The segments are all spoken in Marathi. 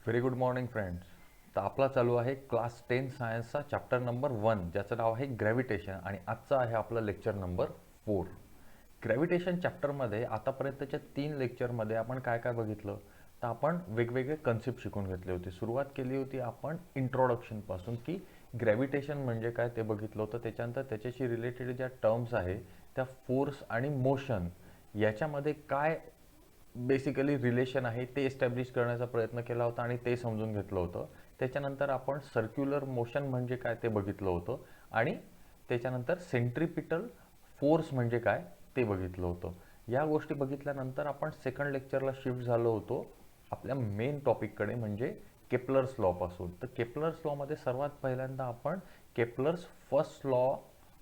Very good morning friends. तर आपला चालू आहे क्लास 10 सायन्सचा चॅप्टर नंबर 1 ज्याचं नाव आहे ग्रॅव्हिटेशन आणि आजचा आहे आपला लेक्चर नंबर 4. ग्रॅव्हिटेशन चॅप्टरमध्ये आतापर्यंतच्या 3 लेक्चरमध्ये आपण काय काय बघितलं तर आपण वेगवेगळे कन्सेप्ट शिकून घेतले होते. सुरुवात केली होती आपण इंट्रोडक्शनपासून की ग्रॅव्हिटेशन म्हणजे काय ते बघितलं होतं. त्याच्यानंतर त्याच्याशी रिलेटेड ज्या टर्म्स आहे त्या फोर्स आणि मोशन याच्यामध्ये काय बेसिकली रिलेशन आहे ते एस्टॅब्लिश करण्याचा प्रयत्न केला होता आणि ते समजून घेतलं होतं. त्याच्यानंतर आपण सर्क्युलर मोशन म्हणजे काय ते बघितलं होतं आणि त्याच्यानंतर सेंट्रिपिटल फोर्स म्हणजे काय ते बघितलं होतं. या गोष्टी बघितल्यानंतर आपण सेकंड लेक्चरला शिफ्ट झालो होतो आपल्या मेन टॉपिककडे म्हणजे केपलर्स लॉ पासून. तर केपलर्स लॉमध्ये सर्वात पहिल्यांदा आपण केपलर्स फर्स्ट लॉ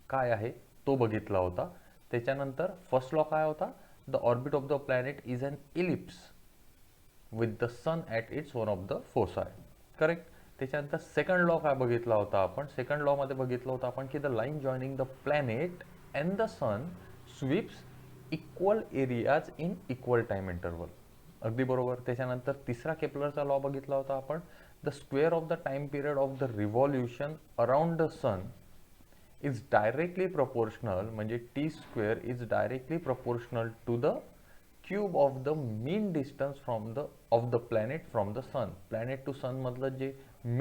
काय आहे तो बघितला होता. त्याच्यानंतर फर्स्ट लॉ काय होता? The orbit of the planet is an ellipse with the sun at its one of the foci. Correct. त्याच्यानंतर सेकंड लॉ काय बघितला होता आपण? सेकंड लॉ मध्ये बघितलं होतं आपण की the line joining the planet and the sun sweeps equal areas in equal time interval. अगदी बरोबर. त्याच्यानंतर तिसरा केपलरचा लॉ बघितला होता आपण. The square of the time period of the revolution around the sun is directly proportional म्हणजे t square is directly proportional to the cube of the mean distance from the of the planet from the sun. planet to sun मधलं जे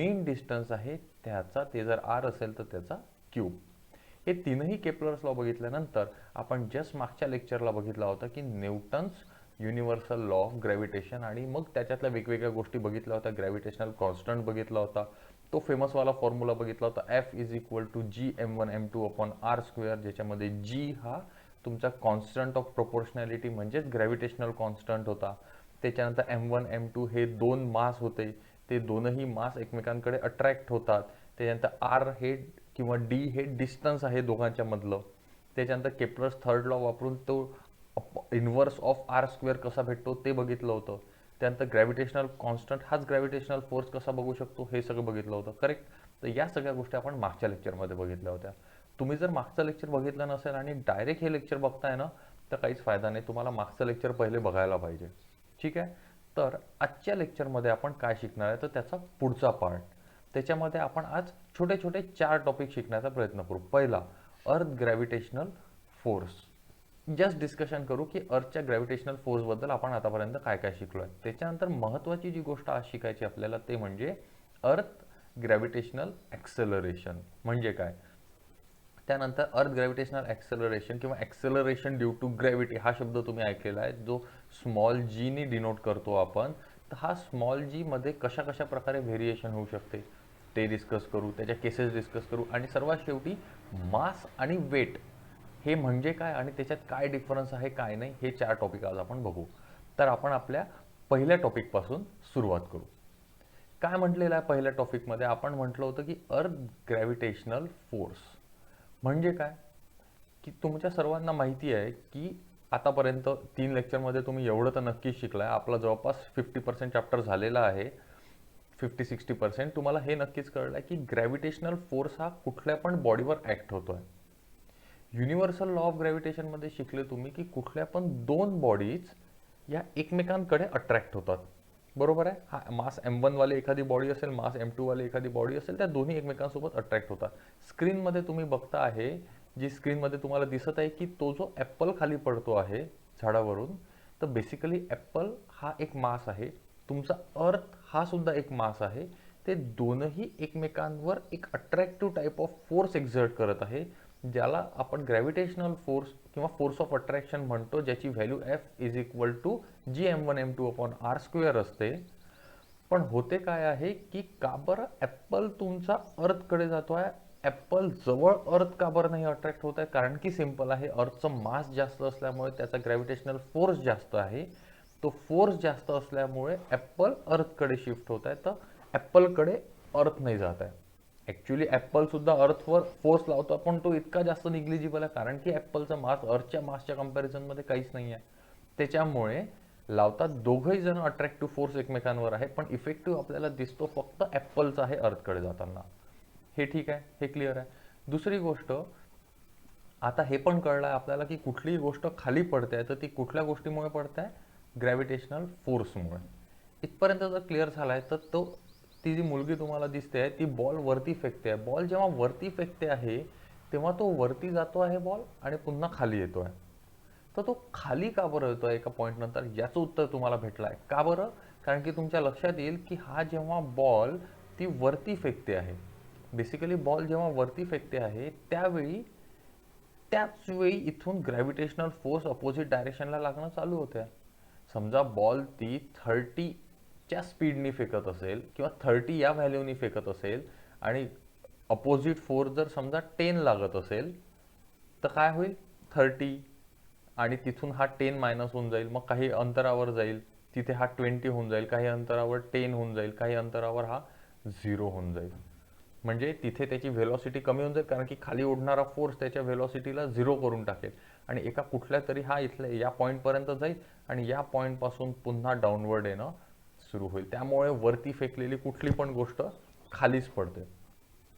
mean distance आहे त्याचा ते जर r असेल तर त्याचा क्यूब. हे तीनही केपलर्स लॉ बघितल्यानंतर आपण जस्ट मागच्या लेक्चरला बघितला होता की Newton's universal law of gravitation आणि मग त्याच्यातल्या वेगवेगळ्या गोष्टी बघितल्या होत्या. ग्रॅव्हिटेशनल कॉन्स्टंट बघितला होता. तो फेमसवाला फॉर्म्युला बघितला होता F is equal to G m1 m2 upon R square, ज्याच्यामध्ये जी हा तुमचा कॉन्स्टंट ऑफ प्रोपोर्शनॅलिटी म्हणजेच ग्रॅव्हिटेशनल कॉन्स्टंट होता. त्याच्यानंतर m1 m2 हे दोन मास होते. ते दोनही मास एकमेकांकडे अट्रॅक्ट होतात. त्याच्यानंतर आर हे किंवा डी हे डिस्टन्स आहे दोघांच्या मधलं. त्याच्यानंतर केपलर्स थर्ड लॉ वापरून तो इन्व्हर्स ऑफ आर स्क्वेअर कसा भेटतो ते बघितलं होतं. त्यानंतर ग्रॅव्हिटेशनल कॉन्स्टंट हाच ग्रॅव्हिटेशनल फोर्स कसा बघू शकतो हे सगळं बघितलं होतं. करेक्ट. तर या सगळ्या गोष्टी आपण मागच्या लेक्चरमध्ये बघितल्या होत्या. तुम्ही जर मागचं लेक्चर बघितलं नसेल आणि डायरेक्ट हे लेक्चर बघताय ना तर काहीच फायदा नाही. तुम्हाला मागचं लेक्चर पहिले बघायला पाहिजे. ठीक आहे. तर आजच्या लेक्चरमध्ये आपण काय शिकणार आहे तर त्याचा पुढचा पार्ट. त्याच्यामध्ये आपण आज छोटे छोटे 4 टॉपिक शिकण्याचा प्रयत्न करू. पहिला अर्थ ग्रॅव्हिटेशनल फोर्स. जस्ट डिस्कशन करू की अर्थच्या ग्रॅव्हिटेशनल फोर्सबद्दल आपण आतापर्यंत काय काय शिकलो आहे. त्याच्यानंतर महत्त्वाची जी गोष्ट आज शिकायची आपल्याला ते म्हणजे अर्थ ग्रॅव्हिटेशनल ॲक्सेलरेशन म्हणजे काय. त्यानंतर अर्थ ग्रॅव्हिटेशनल ॲक्सेलरेशन किंवा ॲक्सेलरेशन ड्यू टू ग्रॅव्हिटी हा शब्द तुम्ही ऐकलेला आहे जो स्मॉल जीनी डिनोट करतो आपण. तर हा स्मॉल जी मध्ये कशा कशा प्रकारे व्हेरिएशन होऊ शकते ते डिस्कस करू. त्याच्या केसेस डिस्कस करू आणि सर्वात शेवटी मास आणि वेट हे म्हणजे काय आणि त्याच्यात काय डिफरन्स आहे काय नाही हे 4 टॉपिक आज आपण बघू. तर आपण आपल्या पहिल्या टॉपिकपासून सुरुवात करू. काय म्हटलेलं आहे पहिल्या टॉपिकमध्ये? आपण म्हटलं होतं की अर्थ ग्रॅव्हिटेशनल फोर्स म्हणजे काय की तुमच्या सर्वांना माहिती आहे की आतापर्यंत 3 लेक्चरमध्ये तुम्ही एवढं तर नक्कीच शिकलाय. आपला जवळपास 50% चॅप्टर झालेला आहे. 50-60% तुम्हाला हे नक्कीच कळलं आहे की ग्रॅव्हिटेशनल फोर्स हा कुठल्या पण बॉडीवर ॲक्ट होतोय. युनिव्हर्सल लॉ ऑफ ग्रॅव्हिटेशनमध्ये शिकले तुम्ही की कुठल्या पण दोन बॉडीज या एकमेकांकडे अट्रॅक्ट होतात. बरोबर आहे. हा मास m1 वाली एखादी बॉडी असेल, मास m2 वाली एखादी बॉडी असेल, त्या दोन्ही एकमेकांसोबत अट्रॅक्ट होतात. स्क्रीनमध्ये तुम्ही बघता आहे, जी स्क्रीनमध्ये तुम्हाला दिसत आहे की तो जो ॲपल खाली पडतो आहे झाडावरून, तर बेसिकली ॲपल हा एक मास आहे. तुमचा अर्थ हा सुद्धा एक मास आहे. ते दोनही एकमेकांवर एक attractive type of force exert करत आहे ज्याला आपण ग्रॅव्हिटेशनल फोर्स किंवा फोर्स ऑफ अट्रॅक्शन म्हणतो, ज्याची value F is equal to G m1 m2 upon R square असते. पण होते काय आहे की का बरं ॲपल तुमचा अर्थकडे जातो आहे, ॲपल जवळ अर्थ का बरं नाही अट्रॅक्ट होत आहे? कारण की सिम्पल आहे, अर्थचं मास जास्त असल्यामुळे त्याचा ग्रॅव्हिटेशनल फोर्स जास्त आहे. तो फोर्स जास्त असल्यामुळे ॲपल अर्थकडे शिफ्ट होत आहे, तर ॲपलकडे अर्थ नाही जात आहे. ॲक्च्युली ॲपल सुद्धा अर्थवर फोर्स लावतो पण तो इतका जास्त निग्लिजिबल आहे कारण की ॲपलचा मास अर्थच्या मासच्या कंपॅरिझनमध्ये काहीच नाही आहे. त्याच्यामुळे लावतात दोघंही जण अट्रॅक्टिव्ह फोर्स एकमेकांवर आहे, पण इफेक्टिव्ह आपल्याला दिसतो फक्त ॲपलचा आहे अर्थकडे जाताना. हे ठीक आहे, हे क्लिअर आहे. दुसरी गोष्ट आता हे पण कळलं आहे आपल्याला की कुठलीही गोष्ट खाली पडते आहे तर ती कुठल्या गोष्टीमुळे पडते आहे? ग्रॅव्हिटेशनल फोर्समुळे. इथपर्यंत जर क्लिअर झालाय तर ती जी मुलगी तुम्हाला दिसते आहे ती बॉल वरती फेकते आहे. बॉल जेव्हा वरती फेकते आहे तेव्हा तो वरती जातो आहे बॉल आणि पुन्हा खाली येतो आहे. तर तो खाली का बरं येतो एका पॉईंट नंतर, याचं उत्तर तुम्हाला भेटलं आहे. का बरं? कारण की तुमच्या लक्षात येईल की हा जेव्हा बॉल ती वरती फेकते आहे, बेसिकली बॉल जेव्हा वरती फेकते आहे त्याच वेळी इथून ग्रॅव्हिटेशनल फोर्स अपोजिट डायरेक्शनला लागणं चालू होते. समजा बॉल ती 30च्या स्पीडनी फेकत असेल किंवा 30 या व्हॅल्यूनी फेकत असेल आणि अपोजिट फोर्स जर समजा 10 लागत असेल तर काय होईल? 30 आणि तिथून हा 10 मायनस होऊन जाईल, मग काही अंतरावर जाईल, तिथे हा 20 होऊन जाईल, काही अंतरावर 10 होऊन जाईल, काही अंतरावर हा 0 होऊन जाईल. म्हणजे तिथे त्याची व्हेलॉसिटी कमी होऊन जाईल कारण की खाली उडणारा फोर्स त्याच्या व्हेलॉसिटीला 0 करून टाकेल आणि एका कुठल्या तरी हा इथल्या या पॉईंटपर्यंत जाईल आणि या पॉईंटपासून पुन्हा डाऊनवर्ड येणं सुरू होईल. त्यामुळे वरती फेकलेली कुठली पण गोष्ट खालीच पडते.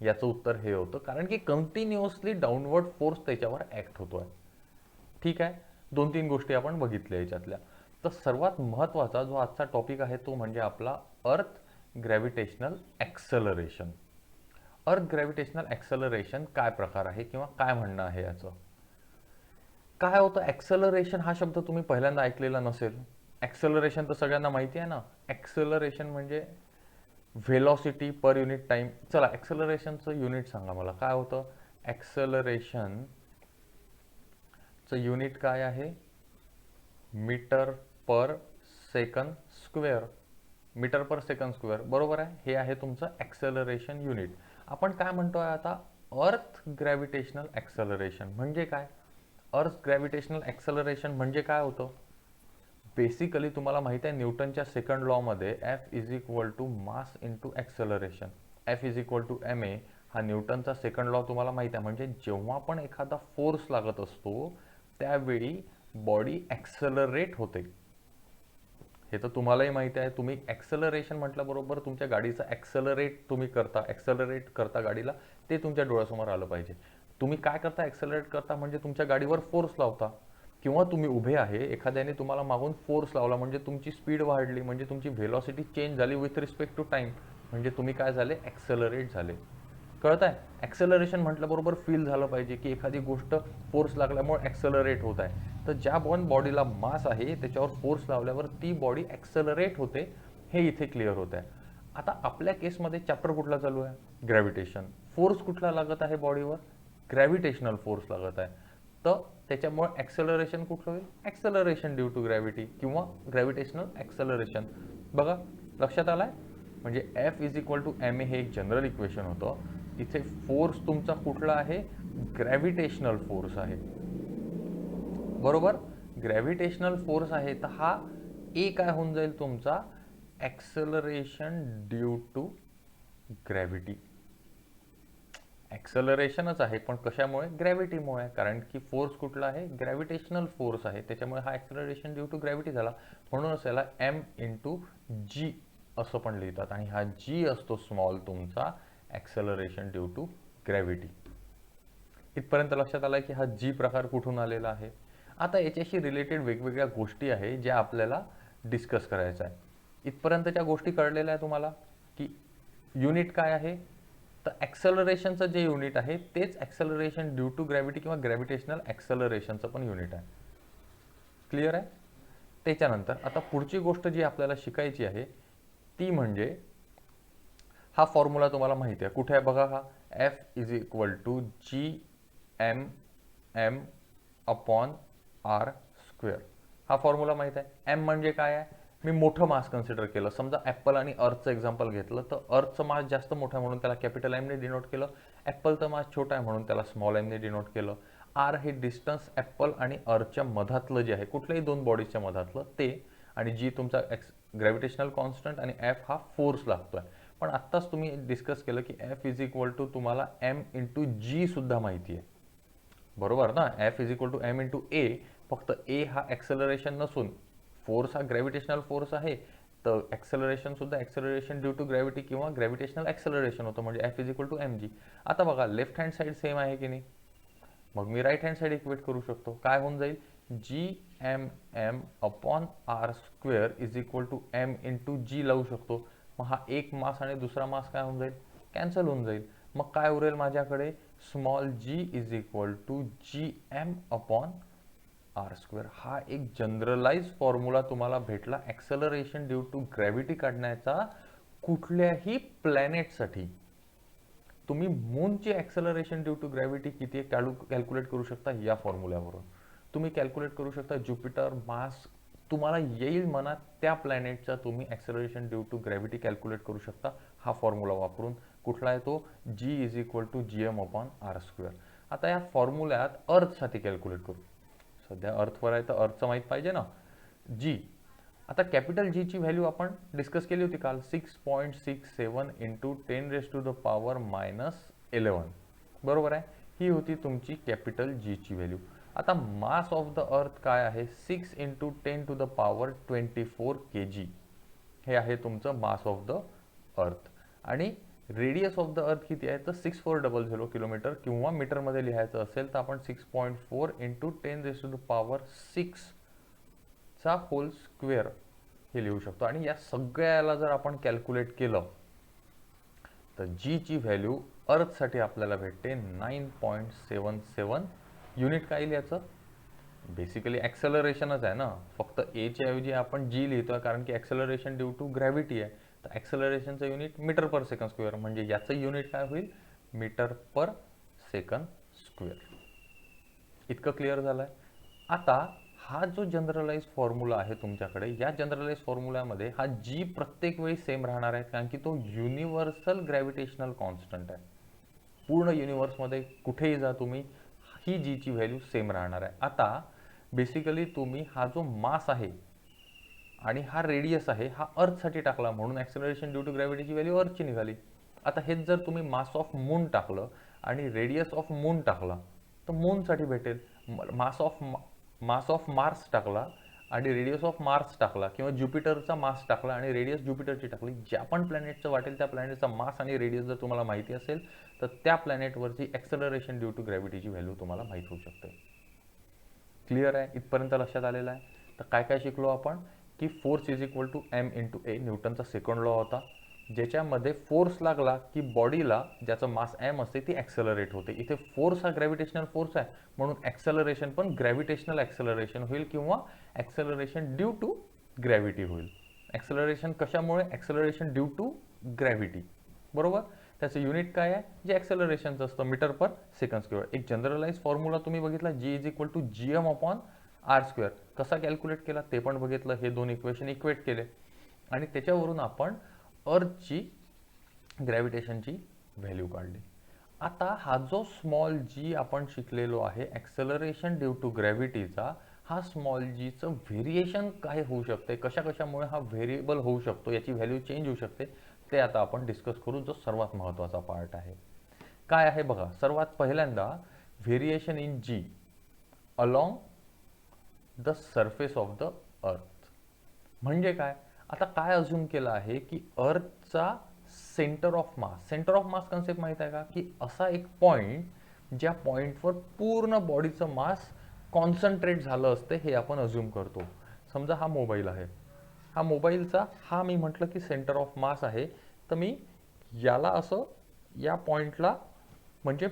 याचं उत्तर हे होतं, कारण की कंटिन्युअसली डाऊनवर्ड फोर्स त्याच्यावर ॲक्ट होतो आहे. ठीक आहे, 2-3 गोष्टी आपण बघितल्या याच्यातल्या. तर सर्वात महत्त्वाचा जो आजचा टॉपिक आहे तो म्हणजे आपला अर्थ ग्रॅव्हिटेशनल ॲक्सलरेशन. अर्थ ग्रॅव्हिटेशनल ॲक्सलरेशन काय प्रकार आहे किंवा काय म्हणणं आहे याचं? काय होतं ॲक्सलरेशन? हा शब्द तुम्ही पहिल्यांदा ऐकलेला नसेल. ॲक्सलरेशन तर सगळ्यांना माहिती आहे ना. ॲक्सलरेशन म्हणजे व्हेलॉसिटी पर युनिट टाइम. चला ॲक्सलरेशनचं युनिट सांगा मला, काय होतं? ॲक्सलरेशनचं युनिट काय आहे? Metre per second square. Metre per second square, बरोबर आहे. हे आहे तुमचं ॲक्सलरेशन युनिट. आपण काय म्हणतोय आता? अर्थ ग्रॅव्हिटेशनल ॲक्सलरेशन म्हणजे काय? अर्थ ग्रॅव्हिटेशनल ॲक्सलरेशन म्हणजे काय होतं? बेसिकली तुम्हाला माहिती आहे न्यूटनच्या सेकंड लॉमध्ये F is equal to mass into acceleration. F is equal to ma हा न्यूटनचा सेकंड लॉ तुम्हाला माहिती आहे. म्हणजे जेव्हा पण एखादा फोर्स लागत असतो त्यावेळी बॉडी ॲक्सलरेट होते. हे तर तुम्हालाही माहिती आहे. तुम्ही ॲक्सलरेशन म्हटल्याबरोबर तुमच्या गाडीचं ॲक्सलरेट करता गाडीला, ते तुमच्या डोळ्यासमोर आलं पाहिजे. तुम्ही काय करता? ॲक्सलरेट करता म्हणजे तुमच्या गाडीवर फोर्स लावता. किंवा तुम्ही उभे आहे, एखाद्याने तुम्हाला मागून फोर्स लावला म्हणजे तुमची स्पीड वाढली, म्हणजे तुमची व्हेलॉसिटी चेंज झाली विथ रिस्पेक्ट टू टाइम, म्हणजे तुम्ही काय झाले? ॲक्सलरेट झाले. कळत आहे? ॲक्सलरेशन म्हटल्याबरोबर फील झालं पाहिजे की एखादी गोष्ट फोर्स लागल्यामुळे ॲक्सलरेट होत आहे. तर ज्या बॉडीला मास आहे त्याच्यावर फोर्स लावल्यावर ती बॉडी ॲक्सलरेट होते, हे इथे क्लिअर होत आहे. आता आपल्या केसमध्ये चॅप्टर कुठला चालू आहे? ग्रॅव्हिटेशन. फोर्स कुठला लागत आहे बॉडीवर? ग्रॅव्हिटेशनल फोर्स लागत आहे. तर त्याच्यामुळे ॲक्सलरेशन कुठलं होईल? ॲक्सलरेशन ड्यू टू ग्रॅव्हिटी किंवा ग्रॅव्हिटेशनल ॲक्सलरेशन. बघा लक्षात आलं आहे? म्हणजे F is equal to ma हे एक जनरल इक्वेशन होतं. इथे फोर्स तुमचा कुठला आहे? ग्रॅव्हिटेशनल फोर्स आहे, बरोबर. ग्रॅव्हिटेशनल फोर्स आहे तर हा ए काय होऊन जाईल तुमचा? Acceleration due to gravity. ॲक्सलरेशनच आहे पण कशामुळे? ग्रॅव्हिटीमुळे. कारण की फोर्स कुठला आहे? ग्रॅव्हिटेशनल फोर्स आहे, त्याच्यामुळे हा ॲक्सलरेशन ड्यू टू ग्रॅव्हिटी झाला. म्हणूनच याला m इंटू जी असं पण लिहितात आणि हा जी असतो स्मॉल तुमचा ॲक्सलरेशन ड्यू टू ग्रॅव्हिटी. इथपर्यंत लक्षात आलं की हा जी प्रकार कुठून आलेला आहे. आता याच्याशी रिलेटेड वेगवेगळ्या गोष्टी आहे ज्या आपल्याला डिस्कस करायचं आहे. इथपर्यंतच्या गोष्टी कळलेल्या आहे तुम्हाला की युनिट काय आहे? तर ॲक्सलरेशनचं जे युनिट आहे तेच ॲक्सलरेशन ड्यू टू ग्रॅव्हिटी किंवा ग्रॅव्हिटेशनल ॲक्सलरेशनचं पण युनिट आहे. क्लिअर आहे? त्याच्यानंतर आता पुढची गोष्ट जी आपल्याला शिकायची आहे ती म्हणजे हा फॉर्म्युला तुम्हाला माहिती आहे. कुठे आहे बघा? हा F is equal to GMM upon R square. हा फॉर्म्युला माहिती आहे. M म्हणजे काय आहे? मी मोठं मास कन्सिडर केलं. समजा ॲपल आणि अर्थचं एक्झाम्पल घेतलं तर अर्थचं मास जास्त मोठं आहे म्हणून त्याला कॅपिटल एमने डिनोट केलं. ॲपलचं मास छोटा आहे म्हणून त्याला स्मॉल एमने डिनोट केलं. आर हे डिस्टन्स ॲपल आणि अर्थच्या मधातलं जे आहे, कुठल्याही दोन बॉडीजच्या मधातलं ते, आणि जी तुमचा ग्रॅव्हिटेशनल कॉन्स्टंट आणि F हा फोर्स लागतो आहे. पण आत्ताच तुम्ही डिस्कस केलं की F इज इक्वल टू तुम्हाला M इंटू जी सुद्धा माहिती आहे, बरोबर ना. F is equal to M into A. फक्त ए हा ॲक्सलरेशन नसून फोर्स हा ग्रॅव्हिटेशनल फोर्स आहे, तर ॲक्सलरेशन सुद्धा ॲक्सलरेशन ड्यू टू ग्रॅव्हिटी किंवा ग्रॅव्हिटेशनल ॲक्सलरेशन होतं, म्हणजे F is equal to mg. आता बघा लेफ्ट हँड साईड सेम आहे की नाही, मग मी राईट हँड साईड इक्वेट करू शकतो. काय होऊन जाईल? G M M upon R square is equal to M into G लावू शकतो. मग हा एक मास आणि दुसरा मास काय होऊन जाईल, कॅन्सल होऊन जाईल. मग काय उरेल माझ्याकडे, small G is equal to G M upon R square. हा एक जनरलाइज फॉर्म्युला तुम्हाला भेटला ॲक्सेलरेशन ड्यू टू ग्रॅव्हिटी काढण्याचा. कुठल्याही प्लॅनेटसाठी तुम्ही मूनची ॲक्सेलरेशन ड्यू टू ग्रॅव्हिटी किती आहे कॅल्क्युलेट करू शकता या फॉर्म्युल्यावरून. तुम्ही कॅल्क्युलेट करू शकता ज्युपिटर मास तुम्हाला येईल मनात त्या प्लॅनेटचा तुम्ही acceleration due to gravity calculate करू शकता हा फॉर्म्युला वापरून. कुठला आहे तो, g is equal to G M upon R square. आता या फॉर्म्युल्यात अर्थसाठी कॅल्क्युलेट करू. सध्या अर्थवर आहे तर अर्थचं माहीत पाहिजे ना. जी, आता कॅपिटल जीची व्हॅल्यू आपण डिस्कस केली होती काल, 6.67 इंटू 10⁻⁻11. बरोबर आहे, ही होती तुमची कॅपिटल जीची व्हॅल्यू. आता मास ऑफ द अर्थ काय आहे, 6 इंटू 10⁻24 kg. हे आहे तुमचं मास ऑफ द अर्थ. आणि रेडियस ऑफ द अर्थ किती आहे तर 6400 किलोमीटर, किंवा मीटरमध्ये लिहायचं असेल तर आपण 6.4 इंटू 10⁻6 चा होल स्क्वेअर हे लिहू शकतो. आणि या सगळ्याला जर आपण कॅल्क्युलेट केलं तर जी ची व्हॅल्यू अर्थसाठी आपल्याला भेटते 9.77. युनिट काय याचं, बेसिकली ॲक्सेलरेशनच आहे ना, फक्त एच्या ऐवजी आपण जी लिहितोय कारण की ॲक्सेलरेशन ड्यू टू ग्रॅव्हिटी आहे. तर ॲक्सेलरेशनचं unit metre per second square, म्हणजे याचं युनिट काय होईल, मीटर पर सेकंड स्क्वेअर. इतकं क्लिअर झालं आहे. आता हा जो जनरलाइज फॉर्म्युला आहे तुमच्याकडे, या जनरलाइज फॉर्म्युल्यामध्ये हा जी प्रत्येक वेळी सेम राहणार आहे कारण की तो युनिव्हर्सल ग्रॅव्हिटेशनल कॉन्स्टंट आहे. पूर्ण युनिव्हर्समध्ये कुठेही जा तुम्ही, ही जीची व्हॅल्यू सेम राहणार आहे. आता बेसिकली तुम्ही हा जो मास आहे आणि हा रेडियस आहे हा अर्थसाठी टाकला, म्हणून ॲक्सेलरेशन ड्यू टू ग्रॅव्हिटीची व्हॅल्यू अर्थची निघाली. आता हेच जर तुम्ही मास ऑफ मून टाकलं आणि रेडियस ऑफ मून टाकला तर मूनसाठी भेटेल. मास ऑफ मार्स टाकला आणि रेडियस ऑफ मार्स टाकला, किंवा ज्युपिटरचा मास टाकला आणि रेडियस ज्युपिटरची टाकली, ज्या पण प्लॅनेटचं वाटेल त्या प्लॅनेटचा मास आणि रेडियस जर तुम्हाला माहिती असेल तर त्या प्लॅनेटवरची ॲक्सेलरेशन ड्यू टू ग्रॅव्हिटीची व्हॅल्यू तुम्हाला माहीत होऊ शकते. क्लिअर आहे, इथपर्यंत लक्षात आलेलं आहे. तर काय काय शिकलो आपण, की force is equal to M into A, न्यूटनचा सेकंड लॉ होता, ज्याच्यामध्ये फोर्स लागला की बॉडीला ज्याचं मास एम असते ती ॲक्सेलरेट होते. इथे फोर्स हा ग्रॅव्हिटेशनल फोर्स आहे, म्हणून ॲक्सेलरेशन पण ग्रॅव्हिटेशनल ॲक्सेलरेशन होईल किंवा ॲक्सेलरेशन ड्यू टू ग्रॅव्हिटी होईल. ॲक्सेलरेशन कशामुळे, ॲक्सेलरेशन ड्यू टू ग्रॅव्हिटी. बरोबर, त्याचं युनिट काय आहे, जे ॲक्सेलरेशनचं असतं, मीटर पर सेकंड स्क्वेअर. एक जनरलाइज फॉर्म्युला तुम्ही बघितला, g is equal to G M upon R square. कसा कॅल्क्युलेट केला ते पण बघितलं, हे दोन इक्वेशन इक्वेट केले आणि त्याच्यावरून आपण अर्थची ग्रॅव्हिटेशनची व्हॅल्यू काढली. आता हा जो स्मॉल जी आपण शिकलेलो आहे ॲक्सेलरेशन ड्यू टू ग्रॅव्हिटीचा, हा स्मॉल जीचं व्हेरिएशन काय होऊ शकते, कशा कशामुळे हा व्हेरिएबल होऊ शकतो, याची व्हॅल्यू चेंज होऊ शकते, ते आता आपण डिस्कस करू, जो सर्वात महत्त्वाचा पार्ट आहे. काय आहे बघा, सर्वात पहिल्यांदा variation in G along the surface of the earth. म्हणजे काय, आता काय अज्युम केलं आहे की अर्थचा सेंटर ऑफ मास कन्सेप्ट माहीत आहे का, की असा एक पॉईंट ज्या पॉईंटवर पूर्ण बॉडीचं मास कॉन्सन्ट्रेट झालं असते, हे आपण अज्युम करतो. समजा हा मोबाईल आहे, हा मोबाईलचा हा मी म्हटलं की सेंटर ऑफ मास आहे, तर मी याला असं या पॉईंटला म्हणजे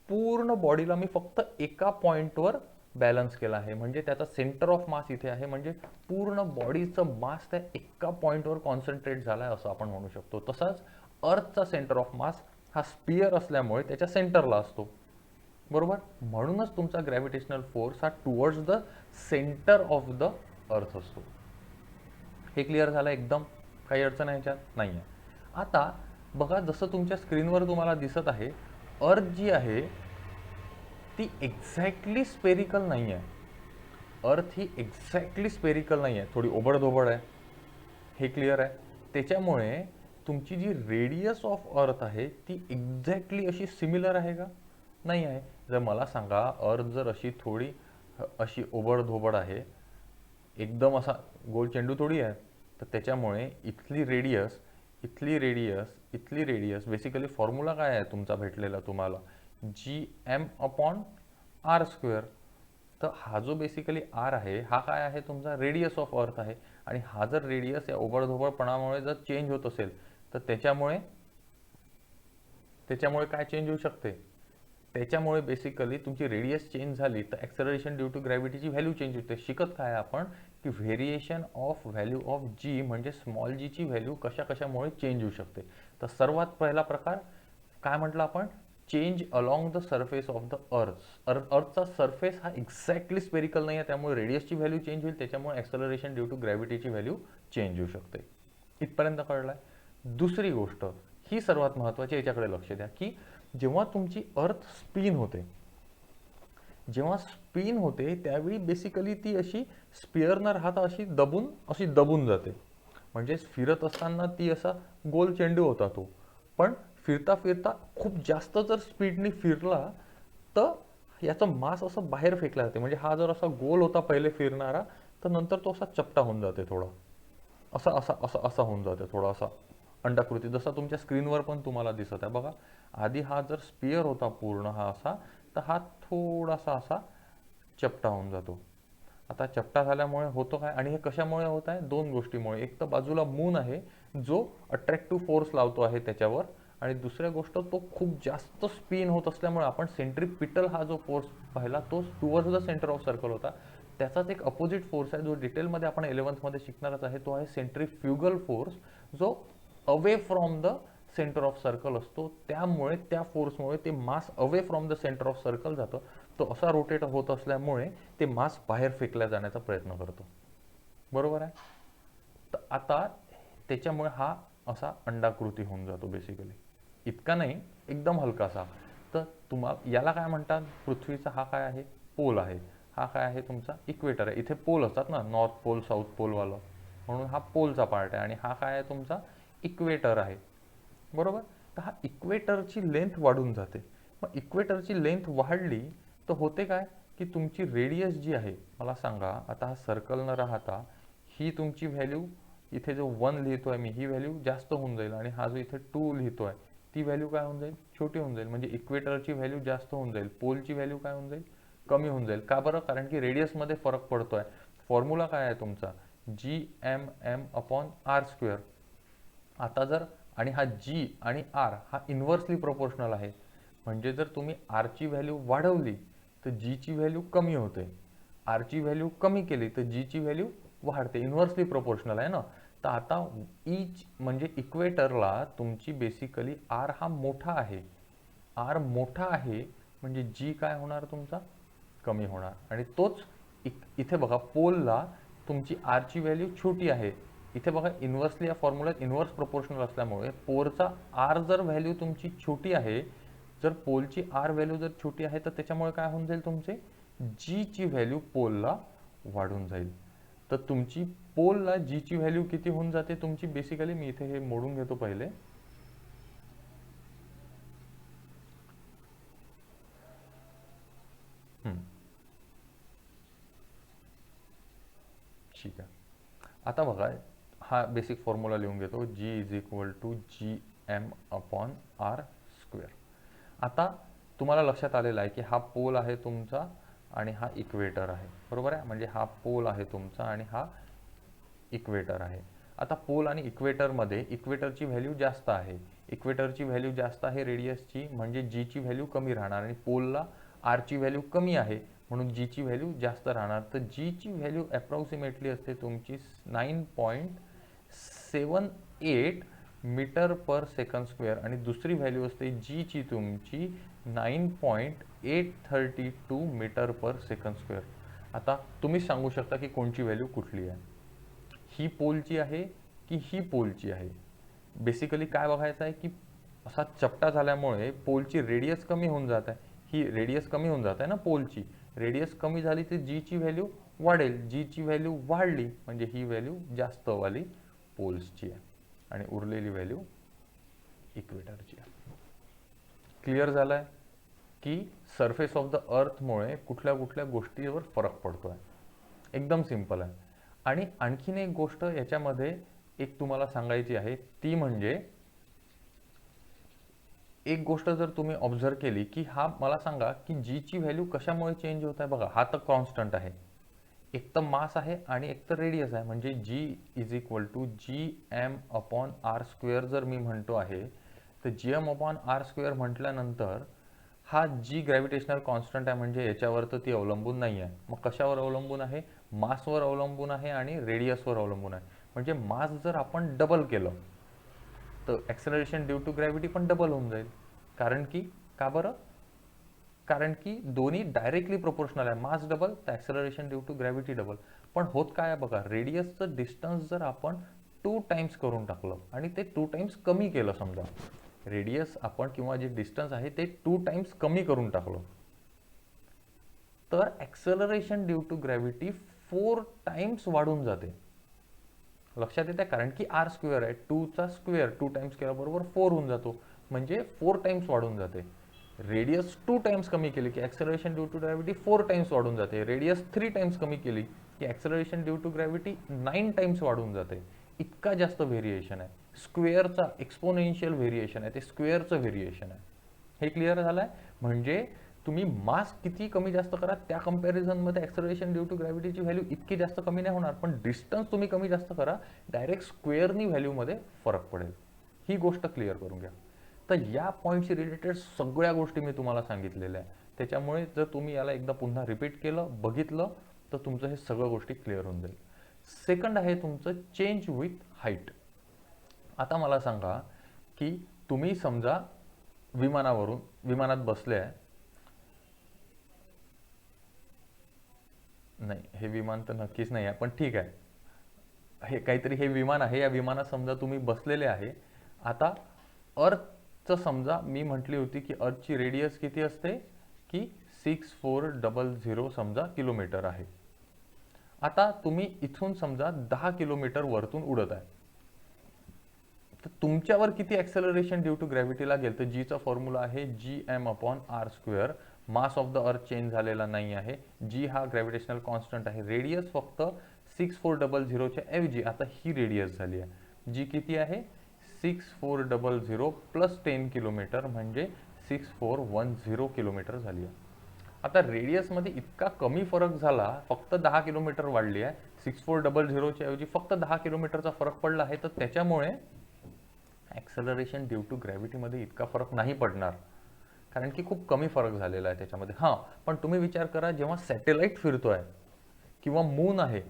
पूर्ण बॉडीला मी फक्त एका पॉईंटवर बॅलन्स केला आहे, म्हणजे त्याचा सेंटर ऑफ मास इथे आहे, म्हणजे पूर्ण बॉडीचं मास त्या एका पॉईंटवर कॉन्सन्ट्रेट झाला आहे असं आपण म्हणू शकतो. तसाच अर्थचा सेंटर ऑफ मास हा स्पियर असल्यामुळे त्याच्या सेंटरला असतो. बरोबर, म्हणूनच तुमचा ग्रॅव्हिटेशनल फोर्स हा towards the centre of the अर्थ असतो. हे क्लिअर झालं एकदम, काही अडचण आहे ह्याच्यात नाही आहे. आता बघा, जसं तुमच्या स्क्रीनवर तुम्हाला दिसत आहे, अर्थ जी आहे ती एक्झॅक्टली स्पेरिकल नाही आहे. अर्थ ही एक्झॅक्टली स्पेरिकल नाही आहे, थोडी ओबडधोबड आहे. हे क्लिअर आहे. त्याच्यामुळे तुमची जी रेडियस ऑफ अर्थ आहे ती एक्झॅक्टली अशी सिमिलर आहे का, नाही आहे. जर मला सांगा अर्थ जर अशी थोडी अशी ओबडधोबड आहे, एकदम असा गोल चेंडू थोडी आहे, तर त्याच्यामुळे इथली रेडियस बेसिकली फॉर्म्युला काय आहे तुमचा भेटलेला तुम्हाला, G M upon R square. तर हा जो बेसिकली आर आहे हा काय आहे तुमचा रेडियस ऑफ अर्थ आहे, आणि हा जर रेडियस या ओबडधोबडपणामुळे जर चेंज होत असेल तर त्याच्यामुळे काय चेंज होऊ शकते, त्याच्यामुळे बेसिकली तुमची रेडियस चेंज झाली तर ॲक्सेलरेशन ड्यू टू ग्रॅव्हिटीची व्हॅल्यू चेंज होते. शिकत काय आपण की variation of value of g म्हणजे स्मॉल जीची व्हॅल्यू कशामुळे चेंज होऊ शकते. तर सर्वात पहिला प्रकार काय म्हटलं आपण, change along the surface of the अर्थचा सरफेस हा एक्झॅक्टली स्पेरिकल नाही आहे, त्यामुळे रेडियसची व्हॅल्यू चेंज होईल, त्याच्यामुळे ॲक्सेलरेशन ड्यू टू ग्रॅव्हिटीची व्हॅल्यू चेंज होऊ शकते. इथपर्यंत कळलंय. दुसरी गोष्ट ही सर्वात महत्त्वाची, याच्याकडे लक्ष द्या की जेव्हा तुमची अर्थ स्पिन होते त्यावेळी बेसिकली ती अशी स्पिअर न राहता अशी दबून जाते. म्हणजे फिरत असताना ती असा गोल चेंडू होता तो, पण फिरता फिरता खूप जास्त जर स्पीडने फिरला तर याचं मास असं बाहेर फेकला जाते. म्हणजे हा जर असा गोल होता पहिले फिरणारा, तर नंतर तो असा चपटा होऊन जाते, थोडा असा असा असा असा होऊन जाते, थोडा असा अंडाकृती, जसा तुमच्या स्क्रीनवर पण तुम्हाला दिसत आहे बघा. आधी हा जर स्पिअर होता पूर्ण हा असा, तर हा थोडासा असा चपटा होऊन जातो. आता चपटा झाल्यामुळे होतो काय, आणि हे कशामुळे होत आहे, दोन गोष्टीमुळे. एक तर बाजूला मून आहे जो अट्रॅक्टिव्ह फोर्स लावतो आहे त्याच्यावर, आणि दुसऱ्या गोष्ट तो खूप जास्त स्पिन होत असल्यामुळे आपण सेंट्रीपिटल हा जो फोर्स पाहिला तो towards the centre of circle होता. त्याचाच एक अपोजिट फोर्स आहे जो डिटेलमध्ये आपण 11th मध्ये शिकणारच आहे, तो आहे सेंट्रीफ्युगल फोर्स, जो away from the centre of circle असतो. त्यामुळे त्या फोर्समुळे ते mass away from the centre of circle जातं. तो असा रोटेट होत असल्यामुळे ते मास बाहेर फेकल्या जाण्याचा प्रयत्न करतो. बरोबर आहे. तर आता त्याच्यामुळे हा असा अंडाकृती होऊन जातो बेसिकली. इतका नाही, एकदम हलकासा. तर तुम्हाला याला काय म्हणतात, पृथ्वीचा हा काय आहे, पोल आहे. हा काय आहे तुमचा इक्वेटर आहे. इथे पोल असतात ना, नॉर्थ पोल साऊथ पोलवाला, म्हणून हा पोलचा पार्ट आहे. आणि हा काय आहे तुमचा इक्वेटर आहे. बरोबर. तर हा इक्वेटरची लेंथ वाढून जाते. मग इक्वेटरची लेंथ वाढली तर होते काय की तुमची रेडियस जी आहे, मला सांगा आता हा सर्कल न राहता ही तुमची व्हॅल्यू, इथे जो 1 लिहितोय मी, ही व्हॅल्यू जास्त होऊन जाईल, आणि हा जो इथे 2 लिहितोय ती व्हॅल्यू काय होऊन जाईल, छोटी होऊन जाईल. म्हणजे इक्वेटरची व्हॅल्यू जास्त होऊन जाईल, पोलची व्हॅल्यू काय होऊन जाईल, कमी होऊन जाईल. का बरं, कारण की रेडियसमध्ये फरक पडतोय. फॉर्म्युला काय आहे तुमचा, GMM/r². आता जर, आणि हा G आणि R हा इन्व्हर्सली प्रोपोर्शनल आहे. म्हणजे जर तुम्ही R ची व्हॅल्यू वाढवली तर G ची व्हॅल्यू कमी होते, R ची व्हॅल्यू कमी केली तर G ची व्हॅल्यू वाढते. इन्व्हर्सली प्रोपोर्शनल आहे ना. तर आता ईच म्हणजे इक्वेटरला तुमची बेसिकली R हा मोठा आहे, R मोठा आहे म्हणजे G काय होणार तुमचा, कमी होणार. आणि तोच इथे बघा पोलला तुमची R ची व्हॅल्यू छोटी आहे. इथे बघा इन्व्हर्सली या फॉर्म्युल्यात इन्व्हर्स प्रोपोर्शनल असल्यामुळे पोलचा R जर व्हॅल्यू तुमची छोटी आहे, जर पोलची R व्हॅल्यू जर छोटी आहे तर त्याच्यामुळे काय होऊन जाईल, तुमचे G ची व्हॅल्यू पोलला वाढून जाईल. तर तुमची पोलला G ची व्हॅल्यू किती होऊन जाते तुमची, बेसिकली मी इथे हे मोडून घेतो पहिले. ठीक आहे. आता बघा हा बेसिक फॉर्म्युला लिहून घेतो, G=GM/r². आता तुम्हाला लक्षात आलेलं आहे की हा पोल आहे तुमचा आणि हा इक्वेटर आहे, बरोबर आहे. म्हणजे हा पोल आहे तुमचा आणि हा इक्वेटर आहे. आता पोल आणि इक्वेटरमध्ये इक्वेटरची व्हॅल्यू जास्त आहे, इक्वेटरची व्हॅल्यू जास्त आहे रेडियसची, म्हणजे जी ची व्हॅल्यू कमी राहणार, आणि पोलला आर ची व्हॅल्यू कमी आहे म्हणून जी ची व्हॅल्यू जास्त राहणार. तर जी ची व्हॅल्यू अप्रॉक्सिमेटली असते तुमची 9.78 मीटर पर सेकंड स्क्वेअर, आणि दुसरी व्हॅल्यू असते जी ची तुमची 9.832 मीटर पर सेकंड स्क्वेअर. आता तुम्ही सांगू शकता की कोणची व्हॅल्यू कुठली आहे, ही पोलची आहे की ही पोलची आहे. बेसिकली काय बघायचं आहे की असा चपटा झाल्यामुळे पोलची रेडियस कमी होऊन जात आहे, ही रेडियस कमी होऊन जात आहे ना, पोलची रेडियस कमी झाली तर जी ची व्हॅल्यू वाढेल, जी ची व्हॅल्यू वाढली म्हणजे ही व्हॅल्यू जास्त वाली पोल्सची आहे, आणि उरलेली व्हॅल्यू इक्वेटरची आहे. क्लिअर झालं आहे की सरफेस ऑफ द अर्थमुळे कुठल्या कुठल्या गोष्टीवर फरक पडतो आहे. एकदम सिंपल आहे. आणि आणखीन एक गोष्ट याच्यामध्ये एक तुम्हाला सांगायची आहे, ती म्हणजे एक गोष्ट जर तुम्ही ऑब्झर्व केली की हा मला सांगा की जी ची व्हॅल्यू कशामुळे चेंज होत आहे. बघा हा तर कॉन्स्टंट आहे, एक तर मास आहे आणि एक तर रेडियस आहे, म्हणजे g is equal to G M upon R square जर मी म्हणतो आहे तर G M upon R square म्हटल्यानंतर हा जी ग्रॅव्हिटेशनल कॉन्स्टंट आहे म्हणजे याच्यावर तर ती अवलंबून नाही आहे. मग कशावर अवलंबून आहे? मासवर अवलंबून आहे आणि रेडियसवर अवलंबून आहे. म्हणजे मास जर आपण डबल केलं तर ॲक्सेलरेशन ड्यू टू ग्रॅव्हिटी पण डबल होऊन जाईल. कारण की का बरं? कारण की दोन्ही डायरेक्टली प्रोपोर्शनल आहे. मास डबल तर acceleration due to gravity double. पण होत काय आहे बघा, रेडियसचं डिस्टन्स जर आपण 2 टाइम्स करून टाकलं आणि ते 2 टाइम्स कमी केलं, समजा रेडियस आपण किंवा जे डिस्टन्स आहे ते 2 टाइम्स कमी करून टाकलं तर acceleration due to gravity 4 times वाढून जाते. लक्षात येते? कारण की आर स्क्वेअर आहे, 2 चा स्क्वेअर 2 टाइम्स केल्याबरोबर 4 होऊन जातो, म्हणजे 4 टाइम्स वाढून जाते. रेडियस 2 टाइम्स कमी केली की acceleration due to gravity 4 times वाढून जाते. रेडियस 3 टाइम्स कमी केली की acceleration due to gravity 9 times वाढून जाते. इतका जास्त व्हेरिएशन आहे. स्क्वेअरचा एक्सपोनेन्शियल व्हेरिएशन आहे, ते स्क्वेअरचं व्हेरिएशन आहे. हे क्लिअर झालं आहे? म्हणजे तुम्ही मास किती कमी जास्त करा त्या कंपॅरिझनमध्ये ॲक्सेलरेशन ड्यू टू ग्रॅव्हिटीची व्हॅल्यू इतकी जास्त कमी नाही होणार, पण डिस्टन्स तुम्ही कमी जास्त करा डायरेक्ट स्क्वेअरनी व्हॅल्यूमध्ये फरक पडेल. ही गोष्ट क्लिअर करून घ्या. तर या पॉईंटशी रिलेटेड सगळ्या गोष्टी मी तुम्हाला सांगितलेल्या आहे. त्याच्यामुळे जर तुम्ही याला एकदा पुन्हा रिपीट केलं, बघितलं तर तुमचं हे सगळ्या गोष्टी क्लिअर होऊन जाईल. सेकंड आहे तुमचं चेंज विथ हाईट. आता मला सांगा की तुम्ही समजा विमानात बसले आहे. नाही, हे विमान तर नक्कीच नाही आहे, पण ठीक आहे, हे काहीतरी हे विमान आहे. या विमानात समजा तुम्ही बसलेले आहे. आता अर्थचं समजा मी म्हटली होती की अर्थची रेडियस किती असते की 6400 समजा किलोमीटर आहे. आता तुम्ही इथून समजा 10 किलोमीटर वरतून उडत आहे, तर तुमच्यावर किती ॲक्सेलरेशन ड्यू टू ग्रॅव्हिटी लागेल? तर जीचा फॉर्म्युला आहे G M upon R square. Mass of the earth change झालेला नाही आहे. जी हा ग्रॅव्हिटेशनल कॉन्स्टंट आहे. रेडियस फक्त 6400च्या ऐवजी आता ही रेडियस झाली आहे. जी किती आहे? 6400 प्लस 10 किलोमीटर म्हणजे 6410 किलोमीटर झाली आहे. आता रेडियसमध्ये इतका कमी फरक झाला, फक्त 10 किलोमीटर वाढली आहे. 6400च्या ऐवजी फक्त 10 किलोमीटरचा फरक पडला आहे, तर त्याच्यामुळे ॲक्सेलरेशन ड्यू टू ग्रॅव्हिटीमध्ये इतका फरक नाही पडणार, कारण की खूप कमी फरक झालेला आहे त्याच्यामध्ये. हां, पण तुम्ही विचार करा, जेव्हा सॅटेलाईट फिरतो आहे किंवा मून आहे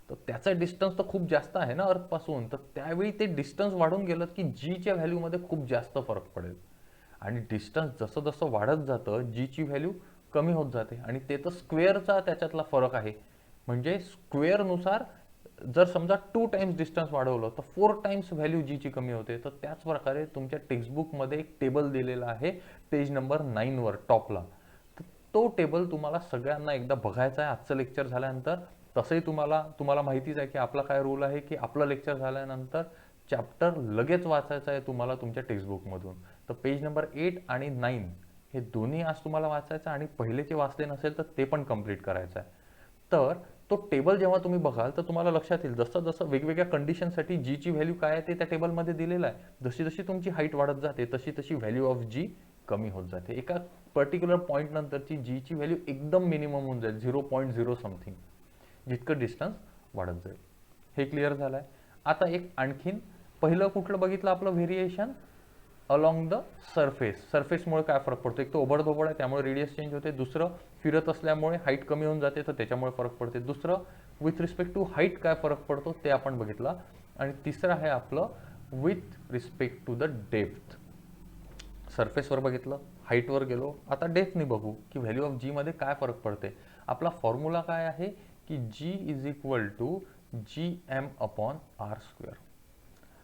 तर त्याचा डिस्टन्स तर खूप जास्त आहे ना अर्थपासून, तर त्यावेळी ते डिस्टन्स वाढून गेलं की जीच्या व्हॅल्यूमध्ये खूप जास्त फरक पडेल. आणि डिस्टन्स जसं जसं वाढत जातं जीची व्हॅल्यू कमी होत जाते, आणि ते तर स्क्वेअरचा त्याच्यातला फरक आहे. म्हणजे स्क्वेअरनुसार जर समजा 2 टाइम्स डिस्टन्स वाढवलं तर 4 टाइम्स व्हॅल्यू जीची कमी होते. तर त्याच प्रकारे तुमच्या टेक्स्टबुकमध्ये एक टेबल दिलेला आहे पेज नंबर 9 वर टॉपला. तर तो टेबल तुम्हाला सगळ्यांना एकदा बघायचा आहे आजचं लेक्चर झाल्यानंतर. तसंही तुम्हाला माहितीच आहे की आपला काय रूल आहे की आपलं लेक्चर झाल्यानंतर चॅप्टर लगेच वाचायचं आहे तुम्हाला तुमच्या टेक्स्टबुकमधून. तर पेज नंबर 8 आणि 9 हे दोन्ही आज तुम्हाला वाचायचं, आणि पहिलेचे वाचले नसेल तर ते पण कंप्लीट करायचं आहे. तर तो टेबल जेव्हा तुम्ही बघाल तर तुम्हाला लक्षात येईल जसं जसं वेगवेगळ्या कंडिशनसाठी जीची व्हॅल्यू काय आहे ते त्या टेबलमध्ये दिलेलं आहे. जशी जशी तुमची हाईट वाढत जाते तशी तशी व्हॅल्यू ऑफ जी कमी होत जाते. एका पर्टिक्युलर पॉईंट नंतरची जीची व्हॅल्यू एकदम मिनिमम होऊन जाईल, 0.0 समथिंग, जितकं डिस्टन्स वाढत जाईल. हे क्लिअर झालं आहे. आता एक आणखीन पहिलं कुठलं बघितलं आपलं व्हेरिएशन अलॉंग द सरफेसमुळे काय फरक पडतो? एक तर ओबडधोबड आहे त्यामुळे रेडियस चेंज होते. दुसरं फिरत असल्यामुळे हाईट कमी होऊन जाते तर त्याच्यामुळे फरक पडते. दुसरं विथ रिस्पेक्ट टू हाईट काय फरक पडतो ते आपण बघितलं. आणि तिसरं आहे आपलं with respect to the depth. सरफेसवर बघितलं, हाईटवर गेलो, आता डेप्थनी बघू की व्हॅल्यू ऑफ जी मध्ये काय फरक पडते. आपला फॉर्म्युला काय आहे की g is equal to G M upon R square.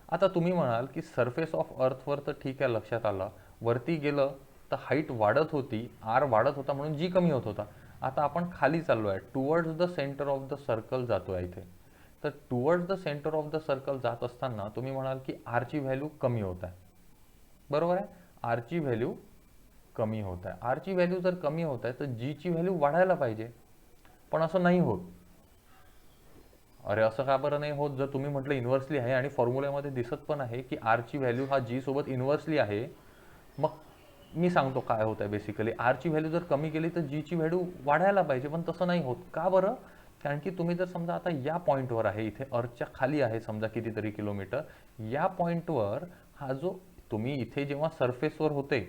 आता तुम्ही म्हणाल की सरफेस ऑफ अर्थवर तर ठीक आहे, लक्षात आलं. वरती गेलं तर हाईट वाढत होती, आर वाढत होता म्हणून जी कमी होत होता. आता आपण खाली चाललो आहे, towards the centre of the circle जातो आहे इथे. तर towards the centre of the circle जात असताना तुम्ही म्हणाल की आरची व्हॅल्यू कमी होत आहे. बरोबर आहे, आरची व्हॅल्यू कमी होत आहे. आरची व्हॅल्यू जर कमी होत आहे तर जीची व्हॅल्यू वाढायला पाहिजे, पण असं नाही होत. अरे असं का बरं नाही होत? जर तुम्ही म्हटलं इन्व्हर्सली आहे आणि फॉर्म्युल्यामध्ये दिसत पण आहे की आरची व्हॅल्यू हा जी सोबत इन्व्हर्सली आहे, मग मी सांगतो काय होत आहे बेसिकली. आरची व्हॅल्यू जर कमी केली तर जीची व्हॅल्यू वाढायला पाहिजे, पण तसं नाही होत. का बरं? कारण की तुम्ही जर समजा आता या पॉईंटवर आहे, इथे अर्थच्या खाली आहे समजा कितीतरी किलोमीटर, या पॉईंटवर हा जो तुम्ही इथे जेव्हा सरफेसवर होते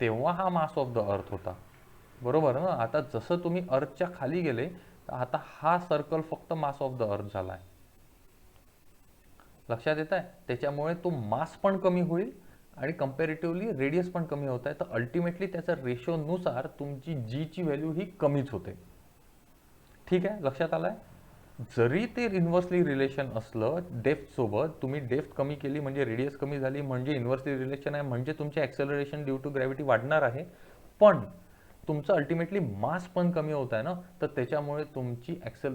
तेव्हा हा मास ऑफ द अर्थ होता, बरोबर ना? आता जसं तुम्ही अर्थच्या खाली गेले तर आता हा सर्कल फक्त मास ऑफ द अर्थ झाला आहे. लक्षात येत आहे? त्याच्यामुळे तो मास पण कमी होईल आणि कंपॅरेटिव्हली रेडियस पण कमी होत आहे. तर अल्टिमेटली त्याच्या रेशोनुसार तुमची जीची व्हॅल्यू ही कमीच होते. ठीक आहे, लक्षात आलं आहे? जरी ते इन्व्हर्सली रिलेशन असलं डेप्थसोबत, तुम्ही डेप्थ कमी केली म्हणजे रेडियस कमी झाली म्हणजे इन्व्हर्सली रिलेशन आहे, म्हणजे तुमचे ॲक्सेलरेशन ड्यू टू ग्रॅव्हिटी वाढणार आहे, पण तुमचं अल्टिमेटली मास पण कमी होत आहे ना, तर त्याच्यामुळे तुमची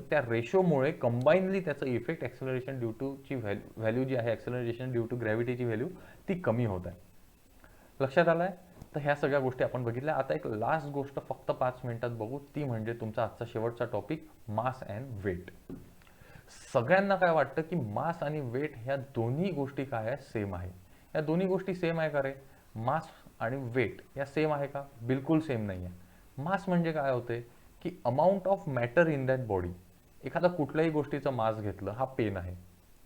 त्या रेशोमुळे कंबाईनली त्याचा इफेक्ट ॲक्सेलरेशन ड्यू टूची व्हॅल्यू जी आहे, ॲक्सेलरेशन ड्यू टू ग्रॅव्हिटीची व्हॅल्यू ती कमी होत आहे. लक्षात आलं आहे? तर ह्या सगळ्या गोष्टी आपण बघितल्या. आता एक लास्ट गोष्ट फक्त 5 मिनिटात बघू, ती म्हणजे तुमचा आजचा शेवटचा टॉपिक, मास अँड वेट. सगळ्यांना काय वाटतं की मास आणि वेट ह्या दोन्ही गोष्टी काय आहे? सेम आहे. या दोन्ही गोष्टी सेम आहे का रे? मास आणि वेट या सेम आहे का? बिलकुल सेम नाही आहे. मास म्हणजे काय होते की amount of matter in that body. एखादा कुठल्याही गोष्टीचं मास घेतलं, हा पेन आहे,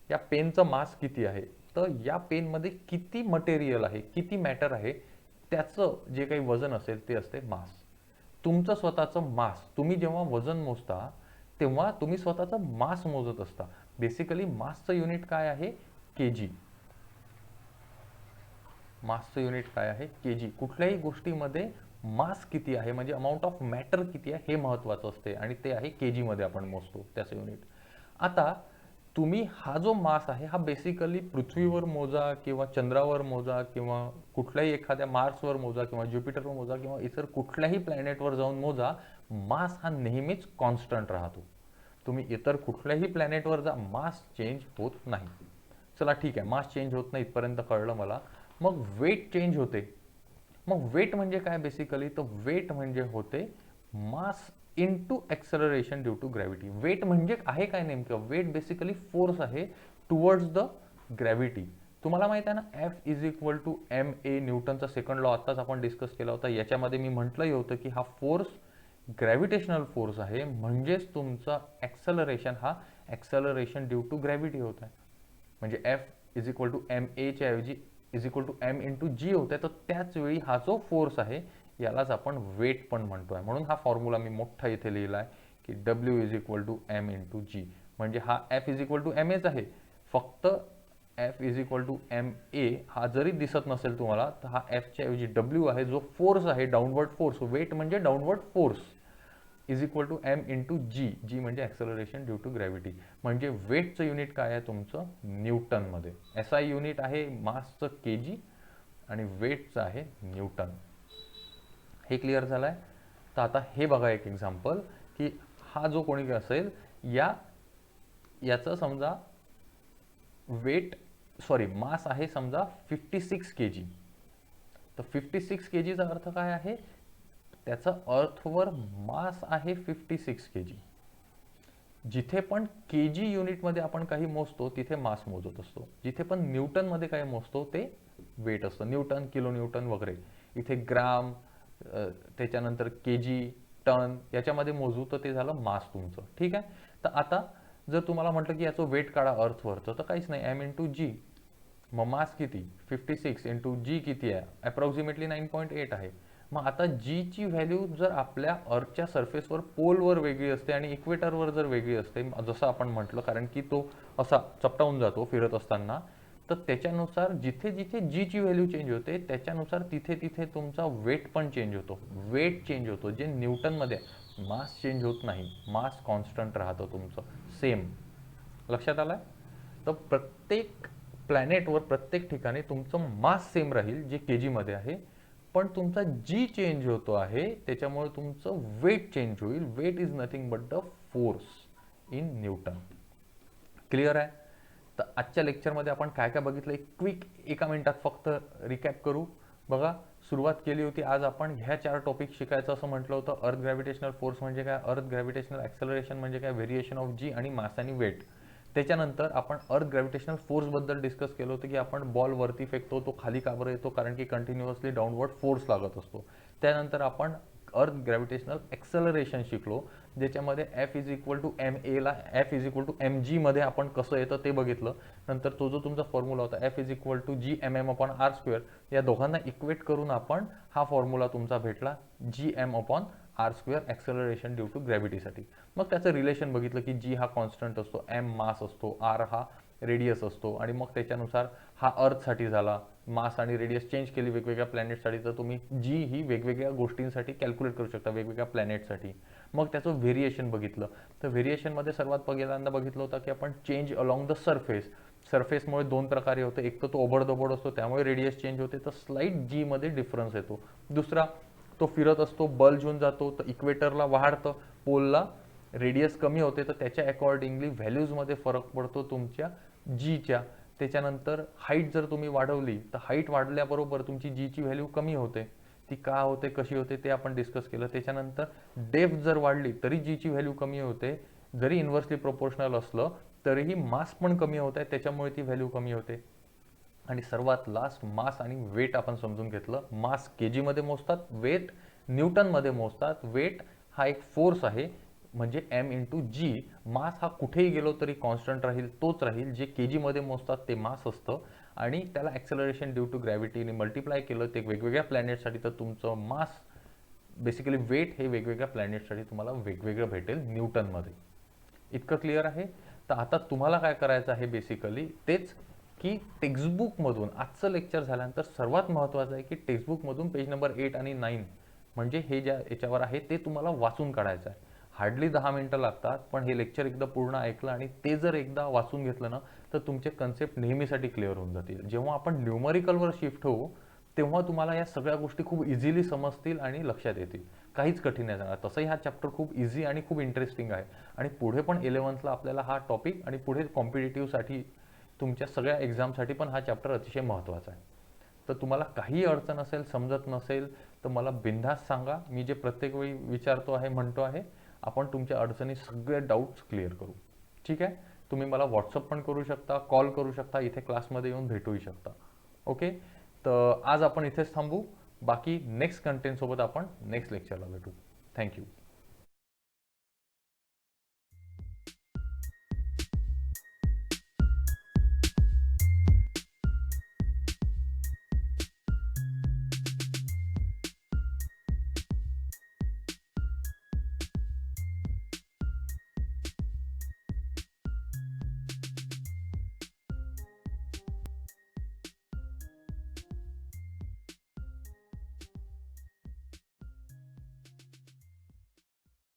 या पेनचं मास किती आहे? तर या पेनमध्ये किती मटेरियल आहे, किती मॅटर आहे, त्याचं जे काही वजन असेल ते असते मास. तुमचं स्वतःचं मास, तुम्ही जेव्हा वजन मोजता तेव्हा तुम्ही स्वतःचा मास मोजत असता. बेसिकली मासचं युनिट काय आहे? केजी. मासचं युनिट काय आहे? केजी. कुठल्याही गोष्टीमध्ये मास किती आहे म्हणजे अमाऊंट ऑफ मॅटर किती आहे हे महत्त्वाचं असते आणि ते आहे केजी मध्ये आपण मोजतो त्याचं युनिट. आता तुम्ही हा जो मास आहे हा बेसिकली पृथ्वीवर मोजा किंवा चंद्रावर मोजा किंवा कुठल्याही एखाद्या मार्सवर मोजा किंवा ज्युपिटरवर मोजा किंवा इतर कुठल्याही प्लॅनेटवर जाऊन मोजा, मास हा नेहमीच कॉन्स्टंट राहतो. तुम्ही इतर कुठल्याही प्लॅनेटवर जा, मास चेंज होत नाही. चला ठीक आहे, मास चेंज होत नाही इथपर्यंत कळलं मला. मग वेट चेंज होते. मग वेट म्हणजे काय बेसिकली? तर वेट म्हणजे होते mass into acceleration due to gravity. Weight म्हणजे आहे काय नेमकं? वेट बेसिकली फोर्स आहे टुवर्ड्स द ग्रॅव्हिटी. तुम्हाला माहिती आहे ना, F is equal to M A, न्यूटनचा सेकंड लॉ आत्ताच आपण डिस्कस केला होता. याच्यामध्ये मी म्हटलंही होतं की हा फोर्स ग्रॅव्हिटेशनल फोर्स आहे, म्हणजेच तुमचा ॲक्सेलरेशन हा ॲक्सेलरेशन ड्यू टू ग्रॅव्हिटी होत आहे. म्हणजे F is equal to M एच्या ऐवजी is equal to M into g होत आहे. तर त्याच वेळी हा जो फोर्स आहे यालाच आपण वेट पण म्हणतोय. म्हणून हा फॉर्म्युला मी मोठा इथे लिहिला आहे की W is equal to M into g. म्हणजे हा F is equal to M H आहे, फक्त F is equal to M A हा जरी दिसत नसेल तुम्हाला तर हा एफच्या ऐवजी डब्ल्यू आहे, जो फोर्स आहे, डाऊनवर्ड फोर्स. वेट म्हणजे downward force is equal to M into g. G म्हणजे ॲक्सेलरेशन ड्यू टू ग्रॅव्हिटी. म्हणजे वेटचं युनिट काय आहे तुमचं? न्यूटनमध्ये. एस आय युनिट आहे मासचं केजी आणि वेटचं आहे न्यूटन. हे क्लिअर झालं आहे? तर आता हे बघा एक एक्झाम्पल की हा जो कोणी असेल याचं समजा वेट मास आहे समजा 56 केजी. तर 56 केजीचा अर्थ काय आहे? त्याचा अर्थवर मास आहे 56 केजी. जिथे पण केजी युनिटमध्ये आपण काही मोजतो तिथे मास मोजत असतो. जिथे पण न्यूटनमध्ये काही मोजतो ते वेट असतं. न्यूटन, किलो न्यूटन वगैरे. इथे ग्राम, त्याच्यानंतर केजी, टन याच्यामध्ये मोजू तर ते झालं मास तुमचं. ठीक आहे. तर आता जर तुम्हाला म्हटलं की याचं वेट काढा अर्थवरचं, तर काहीच नाही, एम इंटू जी. मग मास किती? 56 इंटू जी किती आहे? अप्रॉक्सिमेटली 9.8 आहे. मग आता जीची व्हॅल्यू जर आपल्या अर्थच्या सरफेसवर पोलवर वेगळी असते आणि इक्वेटरवर जर वेगळी असते, जसं आपण म्हटलं, कारण की तो असा चपटावून जातो फिरत असताना, तर त्याच्यानुसार जिथे जिथे जीची व्हॅल्यू चेंज होते त्याच्यानुसार तिथे तिथे तुमचा वेट पण चेंज होतो. वेट चेंज होतो जे न्यूटनमध्ये. मास चेंज होत नाही, मास कॉन्स्टंट राहतं तुमचं सेम. लक्षात आलं? तर प्रत्येक प्लॅनेटवर प्रत्येक ठिकाणी तुमचं मास सेम राहील जे केजीमध्ये आहे, पण तुमचा जी चेंज होतो आहे त्याच्यामुळे तुमचं वेट चेंज होईल. Weight is nothing but the force in newton. Clear आहे? तर आजच्या लेक्चरमध्ये आपण काय काय बघितलं एक क्विक एका मिनिटात फक्त रिकॅप करू. बघा, सुरुवात केली होती आज आपण ह्या 4 टॉपिक शिकायचं असं म्हटलं होतं. अर्थ ग्रॅव्हिटेशनल फोर्स म्हणजे काय, अर्थ ग्रॅव्हिटेशनल ॲक्सेलरेशन म्हणजे काय, व्हेरिएशन ऑफ जी आणि मास आणि वेट. त्याच्यानंतर आपण अर्थ ग्रॅव्हिटेशनल फोर्सबद्दल डिस्कस केलं होतं की आपण बॉल वरती फेकतो तो खाली का बरं येतो, कारण की कंटिन्युअसली डाऊनवर्ड फोर्स लागत असतो. त्यानंतर आपण अर्थ ग्रॅव्हिटेशनल एक्सेलरेशन शिकलो, ज्याच्यामध्ये F is equal to M एला F is equal to M जीमध्ये आपण कसं येतं ते बघितलं. नंतर तो जो तुमचा फॉर्म्युला होता F is equal to G M M upon R square, या दोघांना इक्वेट करून आपण हा फॉर्म्युला तुमचा भेटला G M upon R square acceleration due to ग्रॅव्हिटीसाठी. मग त्याचं रिलेशन बघितलं की जी हा कॉन्स्टंट असतो, एम मास असतो, आर हा रेडियस असतो, आणि मग त्याच्यानुसार हा अर्थसाठी झाला. मास आणि रेडियस चेंज केली वेगवेगळ्या प्लॅनेटसाठी, तर तुम्ही जी ही वेगवेगळ्या गोष्टींसाठी कॅल्क्युलेट करू शकता वेगवेगळ्या प्लॅनेटसाठी. मग त्याचं व्हेरिएशन बघितलं. तर व्हेरिएशनमध्ये सर्वात पहिल्यांदा बघितलं होतं की आपण चेंज अलॉंग द सरफेस. सरफेसमुळे दोन प्रकारे होतं, एक तर तो ओबडधोबड असतो त्यामुळे रेडियस चेंज होते, तर स्लाईट जीमध्ये डिफरन्स येतो. दुसरा, तो फिरत असतो, बल्ज होऊन जातो, तर इक्वेटरला वाढतं, पोलला रेडियस कमी होते, तर त्याच्या अकॉर्डिंगली व्हॅल्यूजमध्ये फरक पडतो तुमच्या जीच्या. त्याच्यानंतर हाईट जर तुम्ही वाढवली तर हाईट वाढल्याबरोबर तुमची जीची व्हॅल्यू कमी होते. ती का होते, कशी होते ते आपण डिस्कस केलं. त्याच्यानंतर डेप्थ जर वाढली तरी जीची व्हॅल्यू कमी होते, जरी इन्व्हर्सली प्रोपोर्शनल असलं तरीही मास पण कमी होत आहे, त्याच्यामुळे ती व्हॅल्यू कमी होते. आणि सर्वात लास्ट मास आणि वेट आपण समजून घेतलं. मास के जीमध्ये मोजतात, वेट न्यूटनमध्ये मोजतात. वेट हा एक फोर्स आहे, म्हणजे एम इंटू जी. मास हा कुठेही गेलो तरी कॉन्स्टंट राहील, तोच राहील. जे के जीमध्ये मोजतात ते मास असतं, आणि त्याला ॲक्सेलरेशन ड्यू टू ग्रॅव्हिटीने मल्टिप्लाय केलं ते वेगवेगळ्या प्लॅनेटसाठी, तर तुमचं मास बेसिकली वेट हे वेगवेगळ्या प्लॅनेटसाठी तुम्हाला वेगवेगळं भेटेल न्यूटनमध्ये. इतकं क्लिअर आहे. तर आता तुम्हाला काय करायचं आहे बेसिकली तेच, की टेक्स्टबुकमधून आजचं लेक्चर झाल्यानंतर सर्वात महत्त्वाचं आहे की टेक्स्टबुकमधून पेज नंबर 8 आणि 9 म्हणजे हे ज्या याच्यावर आहे ते तुम्हाला वाचून काढायचं आहे. हार्डली 10 मिनटं लागतात, पण हे लेक्चर एकदा पूर्ण ऐकलं आणि ते जर एकदा वाचून घेतलं ना, तर तुमचे कन्सेप्ट नेहमीसाठी क्लिअर होऊन जातील. जेव्हा आपण न्यूमरिकलवर शिफ्ट होऊ तेव्हा तुम्हाला या सगळ्या गोष्टी खूप इझिली समजतील आणि लक्षात येतील. काहीच कठीण नाही जाणार. तसंही हा चॅप्टर खूप इझी आणि खूप इंटरेस्टिंग आहे, आणि पुढे पण 11thला आपल्याला हा टॉपिक, आणि पुढे कॉम्पिटिटिव्हसाठी तुमच्या सगळ्या एक्झामसाठी पण हा चॅप्टर अतिशय महत्त्वाचा आहे. तर तुम्हाला काही अडचण असेल, समजत नसेल, तर मला बिनधास्त सांगा. मी जे प्रत्येक वेळी विचारतो आहे, म्हणतो आहे, आपण तुमच्या अडचणी सगळे डाऊट्स क्लिअर करू. ठीक आहे. तुम्ही मला व्हॉट्सअप पण करू शकता, कॉल करू शकता, इथे क्लासमध्ये येऊन भेटूही शकता. ओके. तर आज आपण इथेच थांबू. बाकी नेक्स्ट कंटेंटसोबत आपण नेक्स्ट लेक्चरला भेटू. थँक्यू.